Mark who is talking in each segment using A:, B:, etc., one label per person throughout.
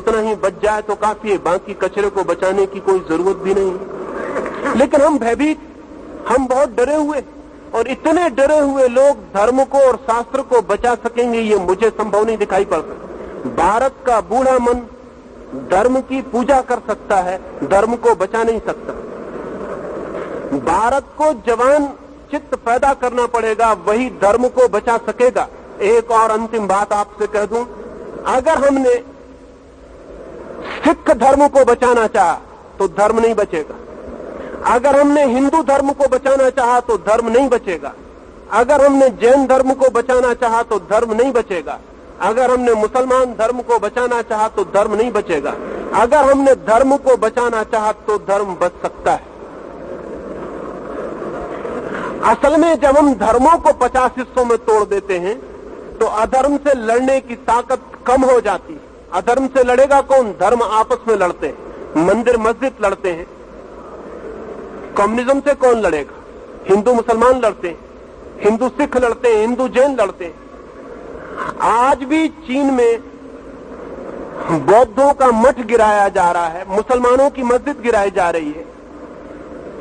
A: उतना ही बच जाए तो काफी है, बाकी कचरे को बचाने की कोई जरूरत भी नहीं। लेकिन हम भयभीत, हम बहुत डरे हुए, और इतने डरे हुए लोग धर्म को और शास्त्र को बचा सकेंगे ये मुझे संभव नहीं दिखाई पड़ता। भारत का बूढ़ा मन धर्म की पूजा कर सकता है, धर्म को बचा नहीं सकता। भारत को जवान चित्त पैदा करना पड़ेगा, वही धर्म को बचा सकेगा। एक और अंतिम बात आपसे कह दूं, अगर हमने सिख धर्म को बचाना चाहा तो धर्म नहीं बचेगा। अगर हमने हिंदू धर्म को बचाना चाहा तो धर्म नहीं बचेगा। अगर हमने जैन धर्म को बचाना चाहा तो धर्म नहीं बचेगा। अगर हमने मुसलमान धर्म को बचाना चाहा तो धर्म नहीं बचेगा। अगर हमने धर्म को बचाना चाहा तो धर्म बच सकता है। असल में जब हम धर्मों को 50 हिस्सों में तोड़ देते हैं तो अधर्म से लड़ने की ताकत कम हो जाती है। अधर्म से लड़ेगा कौन? धर्म आपस में लड़ते हैं, मंदिर मस्जिद लड़ते हैं। कम्युनिज्म से कौन लड़ेगा? हिंदू मुसलमान लड़ते हैं, हिंदू सिख लड़ते हैं, हिंदू जैन लड़ते हैं। आज भी चीन में बौद्धों का मठ गिराया जा रहा है, मुसलमानों की मस्जिद गिराई जा रही है,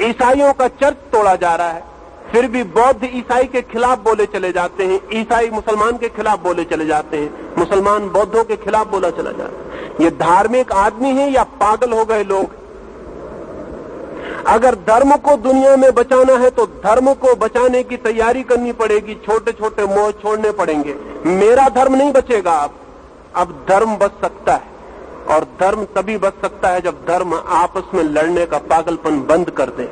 A: ईसाइयों का चर्च तोड़ा जा रहा है, फिर भी बौद्ध ईसाई के खिलाफ बोले चले जाते हैं, ईसाई मुसलमान के खिलाफ बोले चले जाते हैं, मुसलमान बौद्धों के खिलाफ बोला चला जाता है। ये धार्मिक आदमी है या पागल हो गए लोग? अगर धर्म को दुनिया में बचाना है तो धर्म को बचाने की तैयारी करनी पड़ेगी, छोटे छोटे मोह छोड़ने पड़ेंगे। मेरा धर्म नहीं बचेगा अब धर्म बच सकता है, और धर्म तभी बच सकता है जब धर्म आपस में लड़ने का पागलपन बंद कर दे।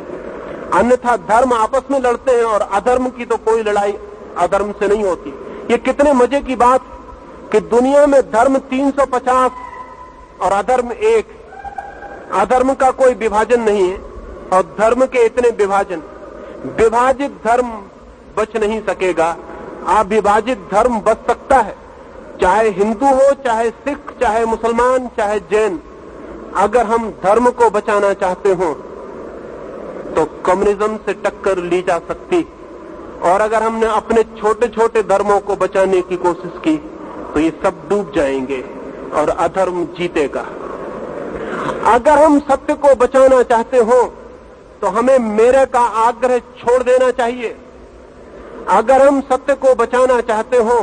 A: अन्यथा धर्म आपस में लड़ते हैं और अधर्म की तो कोई लड़ाई अधर्म से नहीं होती। ये कितने मजे की बात कि दुनिया में धर्म 350 और अधर्म 1। अधर्म का कोई विभाजन नहीं है और धर्म के इतने विभाजन। विभाजित धर्म बच नहीं सकेगा, अविभाजित धर्म बच सकता है। चाहे हिंदू हो, चाहे सिख, चाहे मुसलमान, चाहे जैन। अगर हम धर्म को बचाना चाहते हो तो कम्युनिज्म से टक्कर ली जा सकती, और अगर हमने अपने छोटे छोटे धर्मों को बचाने की कोशिश की तो ये सब डूब जाएंगे और अधर्म जीतेगा। अगर हम सत्य को बचाना चाहते हो तो हमें मेरे का आग्रह छोड़ देना चाहिए। अगर हम सत्य को बचाना चाहते हो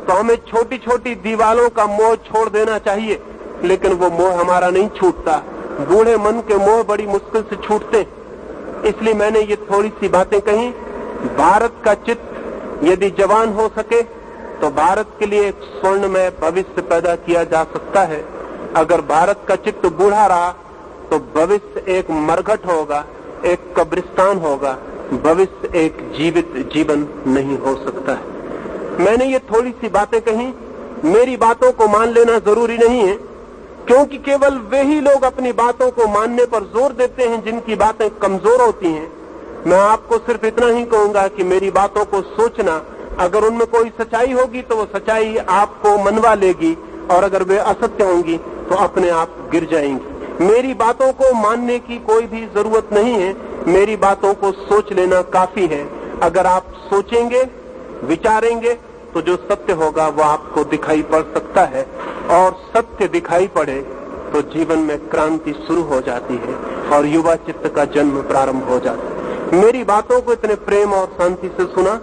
A: तो हमें छोटी छोटी दीवालों का मोह छोड़ देना चाहिए, लेकिन वो मोह हमारा नहीं छूटता। बूढ़े मन के मोह बड़ी मुश्किल से छूटते। इसलिए मैंने ये थोड़ी सी बातें कही। भारत का चित्त यदि जवान हो सके तो भारत के लिए एक स्वर्णमय भविष्य पैदा किया जा सकता है। अगर भारत का चित्त बूढ़ा रहा तो भविष्य एक मरघट होगा, एक कब्रिस्तान होगा, भविष्य एक जीवित जीवन नहीं हो सकता है। मैंने ये थोड़ी सी बातें कही। मेरी बातों को मान लेना जरूरी नहीं है, क्योंकि केवल वे ही लोग अपनी बातों को मानने पर जोर देते हैं जिनकी बातें कमजोर होती हैं। मैं आपको सिर्फ इतना ही कहूंगा कि मेरी बातों को सोचना, अगर उनमें कोई सच्चाई होगी तो वो सच्चाई आपको मनवा लेगी, और अगर वे असत्य होंगी तो अपने आप गिर जाएंगी। मेरी बातों को मानने की कोई भी जरूरत नहीं है, मेरी बातों को सोच लेना काफी है। अगर आप सोचेंगे, विचारेंगे तो जो सत्य होगा वो आपको दिखाई पड़ सकता है, और सत्य दिखाई पड़े तो जीवन में क्रांति शुरू हो जाती है और युवा चित्त का जन्म प्रारंभ हो जाता है। मेरी बातों को इतने प्रेम और शांति से सुना,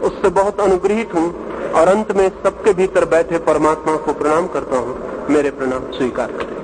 A: उससे बहुत अनुग्रहित हूँ, और अंत में सबके भीतर बैठे परमात्मा को प्रणाम करता हूँ। मेरे प्रणाम स्वीकार करें।